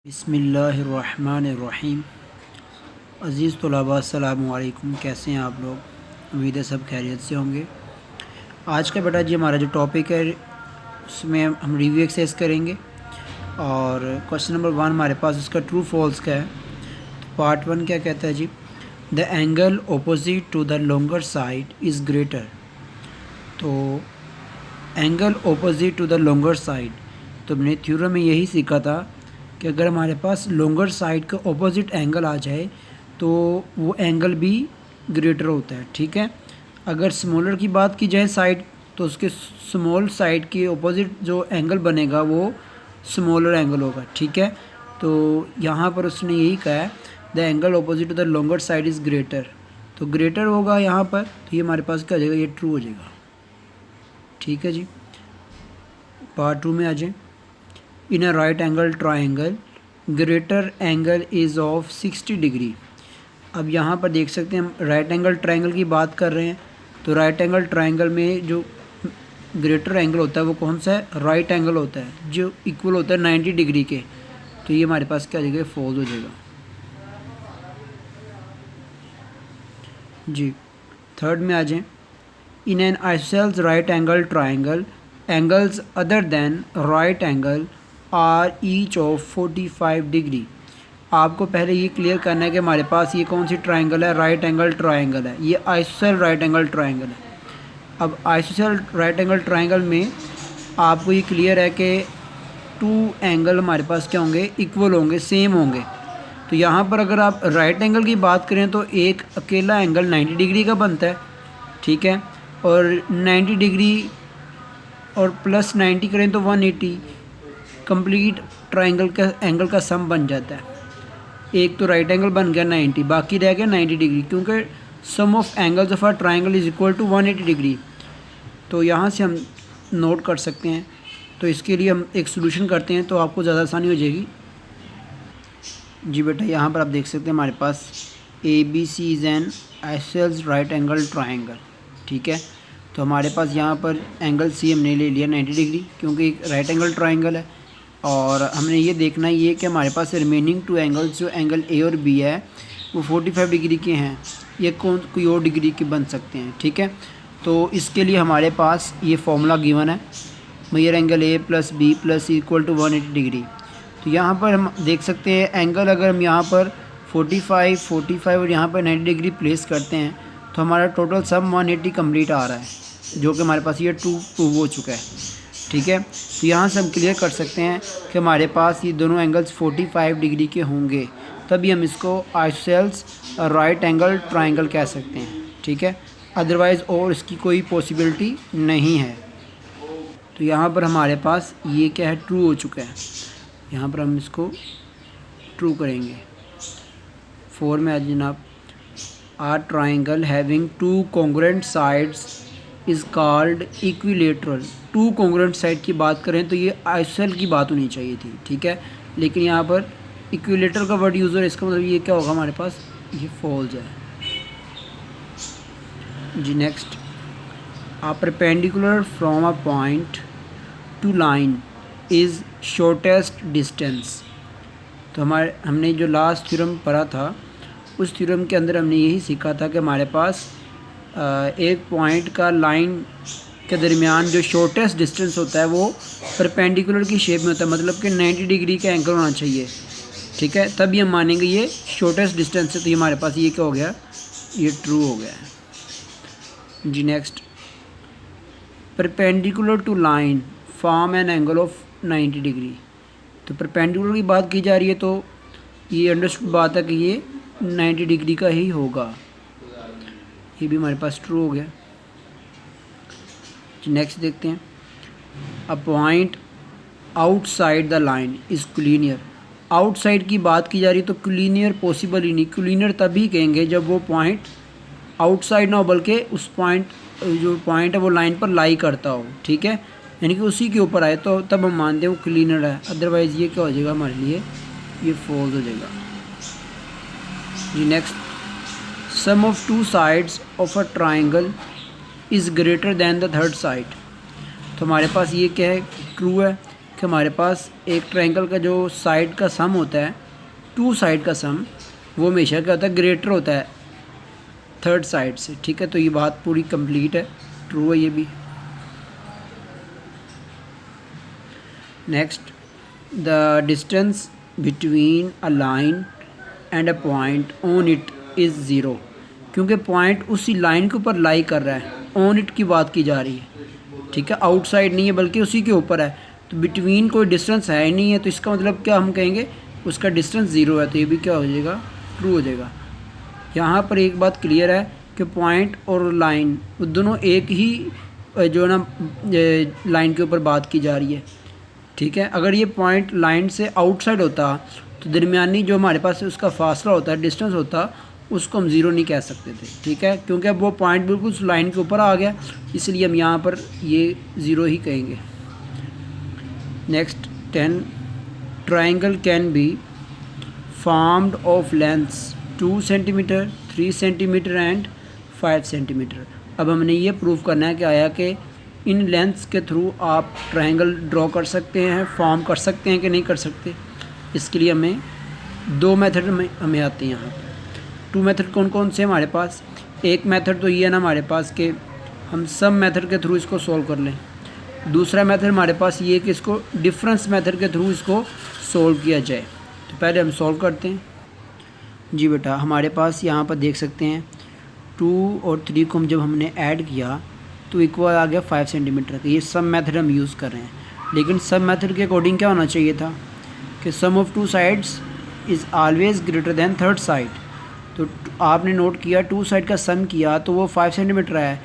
बिस्मिल्लाहिर्रहमानिर्रहीम। अज़ीज़ तलबा अस्सलामु अलैकुम, कैसे हैं आप लोग? उम्मीद है सब खैरियत से होंगे। आज का बेटा जी हमारा जो टॉपिक है उसमें हम रिव्यू एक्सरसाइज करेंगे और क्वेश्चन नंबर 1 हमारे पास उसका ट्रू फॉल्स का है। तो पार्ट 1 क्या कहता है जी? The angle opposite to the longer side is greater. तो angle opposite to the longer side, तो हमने थ्योरम में यही सीखा था कि अगर हमारे पास लॉन्गर साइड का ऑपोजिट एंगल आ जाए तो वो एंगल भी ग्रेटर होता है। ठीक है, अगर स्मॉलर की बात की जाए साइड, तो उसके स्मॉल साइड के ऑपोजिट जो एंगल बनेगा वो स्मॉलर एंगल होगा। ठीक है, तो यहाँ पर उसने यही कहा है the angle opposite to the longer side is greater, तो ग्रेटर होगा यहाँ पर, तो ये हमारे पास क्या हो जाएगा, ये ट्रू हो जाएगा। ठीक है जी, पार्ट 2 में आ जाए। In a right angle triangle greater angle is of 60 degree. अब यहाँ पर देख सकते हैं हम राइट एंगल ट्राइंगल की बात कर रहे हैं, तो राइट एंगल ट्राइंगल में जो ग्रेटर एंगल होता है वो कौन सा है? राइट एंगल होता है जो इक्वल होता है 90 डिग्री के। तो ये हमारे पास क्या हो जाएगा, फॉल्स हो जाएगा जी। थर्ड में आ जाए। In an isosceles right angle triangle angles other than right angle are each of 45 degree. आपको पहले ये क्लियर करना है कि हमारे पास ये कौन सी ट्राइंगल है? राइट एंगल ट्राइंगल है, ये आइसोसेल राइट एंगल ट्राइंगल है। अब आइसोसेल राइट एंगल ट्राइंगल में आपको ये क्लियर है कि टू एंगल हमारे पास क्या होंगे? इक्वल होंगे, सेम होंगे। तो यहाँ पर अगर आप राइट एंगल की बात करें तो एक अकेला एंगल 90 डिग्री का बनता है। ठीक है, और 90 डिग्री और प्लस 90 करें तो 180, कंप्लीट ट्राइंगल का एंगल का सम बन जाता है। एक तो राइट एंगल बन गया 90, बाकी रह गया 90 डिग्री, क्योंकि sum of angles of a triangle is equal to 180 degree. तो यहाँ से हम नोट कर सकते हैं। तो इसके लिए हम एक सोल्यूशन करते हैं तो आपको ज़्यादा आसानी हो जाएगी जी। बेटा यहाँ पर आप देख सकते हैं हमारे पास ABC is an isosceles right angle triangle. ठीक है, तो हमारे पास यहाँ पर एंगल C हमने ले लिया 90 डिग्री, क्योंकि एक राइट एंगल ट्राइंगल है। और हमने ये देखना ये कि हमारे पास रिमेनिंग टू एंगल्स जो एंगल A और B है वो 45 डिग्री के हैं, ये कोई और डिग्री के बन सकते हैं। ठीक है, तो इसके लिए हमारे पास ये फॉर्मूला गिवन है, major angle A plus B plus equal to 180 degree. तो यहाँ पर हम देख सकते हैं एंगल अगर हम यहाँ पर 45 और यहाँ पर 90 डिग्री प्लेस करते हैं तो हमारा टोटल सम 180 कंप्लीट आ रहा है, जो कि हमारे पास ये प्रूव हो चुका है। ठीक है, तो यहाँ से हम क्लियर कर सकते हैं कि हमारे पास ये दोनों एंगल्स 45 डिग्री के होंगे, तभी हम इसको आइसोसेल्स राइट एंगल ट्राइंगल कह सकते हैं। ठीक है, अदरवाइज़ और इसकी कोई पॉसिबिलिटी नहीं है। तो यहाँ पर हमारे पास ये क्या है, ट्रू हो चुका है। यहाँ पर हम इसको ट्रू करेंगे। 4 में आज जनाब, are triangle having two congruent sides is called equilateral. Two congruent side की बात करें तो ये आइसोसेल की बात होनी चाहिए थी। ठीक है, लेकिन यहाँ पर इक्विलेटरल का वर्ड यूज़ हो रहा है, इसका मतलब ये क्या होगा हमारे पास, ये फॉल्स है जी। Next, a perpendicular from a point to line is shortest distance. तो हमने जो लास्ट थ्योरम पढ़ा था उस थ्योरम के अंदर हमने यही सीखा था कि हमारे पास एक पॉइंट का लाइन के दरमियान जो शॉर्टेस्ट डिस्टेंस होता है वो परपेंडिकुलर की शेप में होता है, मतलब कि 90 डिग्री का एंगल होना चाहिए। ठीक है, तभी हम मानेंगे ये शॉर्टेस्ट डिस्टेंस है। तो ये हमारे पास ये क्या हो गया, ये ट्रू हो गया है जी। Next, perpendicular to line form an angle of 90 degree. तो परपेंडिकुलर की बात की जा रही है तो ये अंडरस्टूड बात है कि ये 90 डिग्री का ही होगा, ये भी हमारे पास ट्रू हो गया। नेक्स्ट देखते हैं, a point outside the line is collinear. Outside की बात की जा रही है तो कोलिनियर पॉसिबल ही नहीं। कोलिनियर तभी कहेंगे जब वो पॉइंट आउटसाइड ना हो, बल्कि उस पॉइंट जो पॉइंट है वो लाइन पर लाई करता हो। ठीक है, यानी कि उसी के ऊपर आए तो तब हम मानते हैं वो क्लीनर है, अदरवाइज़ ये क्या हो जाएगा हमारे लिए, ये फॉल्स हो जाएगा जी। Next, sum of two sides of a triangle is greater than the third side. तो हमारे पास ये क्या है, ट्रू है कि कि हमारे पास एक ट्रायंगल का जो साइड का सम होता है, टू साइड का सम, वो हमेशा क्या होता है, ग्रेटर होता है थर्ड साइड से। ठीक है, तो ये बात पूरी कंप्लीट है, ट्रू है ये भी। Next, the distance between a line and a point on it is zero, क्योंकि पॉइंट उसी लाइन के ऊपर लाई कर रहा है, ऑन इट की बात की जा रही है। ठीक है, आउटसाइड नहीं है बल्कि उसी के ऊपर है, तो बिटवीन कोई डिस्टेंस है ही नहीं है, तो इसका मतलब क्या हम कहेंगे, उसका डिस्टेंस ज़ीरो है, तो ये भी क्या हो जाएगा, ट्रू हो जाएगा। यहाँ पर एक बात क्लियर है कि पॉइंट और लाइन वो दोनों एक ही जो ना लाइन के ऊपर बात की जा रही है। ठीक है, अगर ये पॉइंट लाइन से आउटसाइड होता तो दरमियानी जो हमारे पास उसका फासला होता है, डिस्टेंस होता, उसको हम ज़ीरो नहीं कह सकते थे। ठीक है, क्योंकि अब वो पॉइंट बिल्कुल उस लाइन के ऊपर आ गया, इसलिए हम यहाँ पर ये ज़ीरो ही कहेंगे। Next 10, triangle can be formed of lengths 2 centimetre, 3 centimetre and 5 centimetre. अब हमने ये प्रूव करना है कि आया कि इन लेंथ्स के थ्रू आप ट्रायंगल ड्रॉ कर सकते हैं, फॉर्म कर सकते हैं कि नहीं कर सकते। इसके लिए हमें दो मेथड हमें आते हैं यहाँ पर। टू मेथड कौन कौन से हमारे पास, एक मेथड तो ये है ना हमारे पास कि हम सम मेथड के थ्रू इसको सॉल्व कर लें। दूसरा मेथड हमारे पास ये कि इसको डिफरेंस मेथड के थ्रू इसको सॉल्व किया जाए। तो पहले हम सॉल्व करते हैं। जी बेटा, हमारे पास यहाँ पर देख सकते हैं 2 और 3 को हम जब हमने ऐड किया तो इक्वल आ गया 5 सेंटीमीटर का। ये सम मेथड हम यूज़ कर रहे हैं, लेकिन सम मेथड के अकॉर्डिंग क्या होना चाहिए था कि sum of two sides is always greater than third side. तो आपने नोट किया 2 साइड का सम किया तो वो 5 सेंटीमीटर है,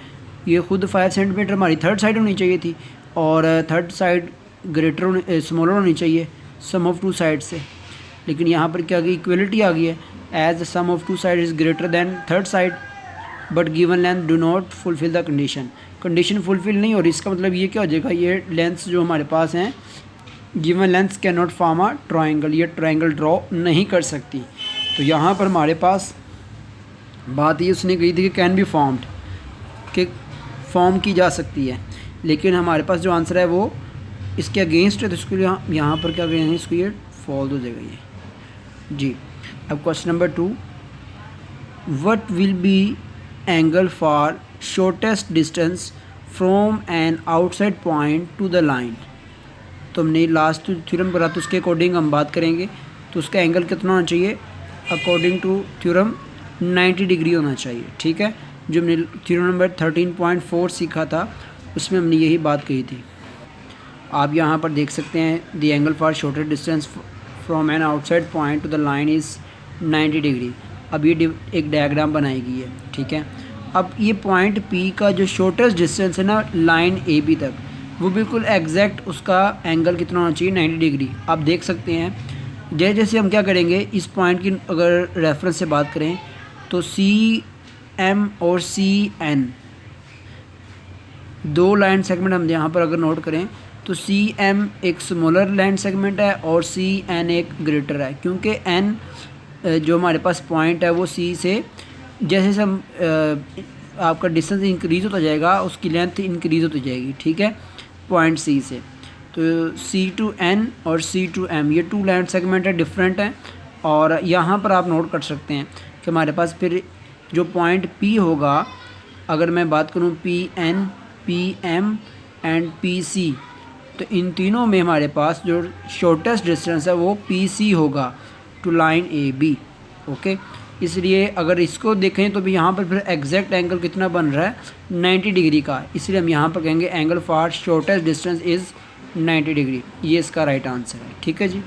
ये खुद 5 सेंटीमीटर हमारी थर्ड साइड होनी चाहिए थी, और थर्ड साइड ग्रेटर स्मॉलर होनी चाहिए सम ऑफ टू साइड से। लेकिन यहाँ पर क्या आ गई, इक्वलिटी आ गई है, as the sum of two side is greater than third side but given length do not fulfil the condition. Condition fulfil नहीं हो रही, इसका मतलब ये क्या हो जाएगा, ये लेंथ्स जो हमारे पास हैं, given lengths can not form a triangle, ये ट्रायंगल ड्रॉ नहीं कर सकती। तो यहाँ पर हमारे पास बात ये उसने कही थी कि कैन बी फॉर्म्ड, कि फॉर्म की जा सकती है, लेकिन हमारे पास जो आंसर है वो इसके अगेंस्ट है, तो इसको यहाँ पर क्या करेंगे, इसको ये फॉल्स हो जाएगा ये। जी, अब question number 2, what will be angle for shortest distance from an outside point two the line. तो हमने लास्ट थ्योरम करा तो उसके अकॉर्डिंग हम बात करेंगे, तो उसका एंगल कितना होना चाहिए, अकॉर्डिंग टू थ्योरम 90 डिग्री होना चाहिए। ठीक है, जो हमने थ्योरम नंबर 13.4 सीखा था उसमें हमने यही बात कही थी। आप यहाँ पर देख सकते हैं the angle for shorter distance from an outside point two the line is 90 degree. अब ये एक डायग्राम बनाई गई है। ठीक है, अब ये पॉइंट P का जो शॉर्टेस्ट डिस्टेंस है ना लाइन AB तक, वो बिल्कुल एग्जैक्ट उसका एंगल कितना होना चाहिए, 90 डिग्री। आप देख सकते हैं जैसे जैसे हम क्या करेंगे, इस पॉइंट की अगर रेफरेंस से बात करें तो CM और CN दो लाइन सेगमेंट हम यहाँ पर अगर नोट करें तो CM एक स्मॉलर लाइन सेगमेंट है और CN एक ग्रेटर है, क्योंकि N जो हमारे पास पॉइंट है वो C से जैसे जैसे हम आपका डिस्टेंस इंक्रीज़ होता जाएगा उसकी लेंथ इंक्रीज़ होती जाएगी। ठीक है, पॉइंट C से, तो C to N और C to M ये टू लाइन सेगमेंट है, डिफरेंट है। और यहाँ पर आप नोट कर सकते हैं कि हमारे पास फिर जो पॉइंट P होगा, अगर मैं बात करूँ PN, PM एंड PC, तो इन तीनों में हमारे पास जो शॉर्टेस्ट डिस्टेंस है वो PC होगा टू लाइन AB। ओके, इसलिए अगर इसको देखें तो भी यहाँ पर फिर एग्जैक्ट एंगल कितना बन रहा है, 90 डिग्री का, इसलिए हम यहाँ पर कहेंगे angle for shortest distance is 90 degree. ये इसका राइट आंसर है। ठीक है जी।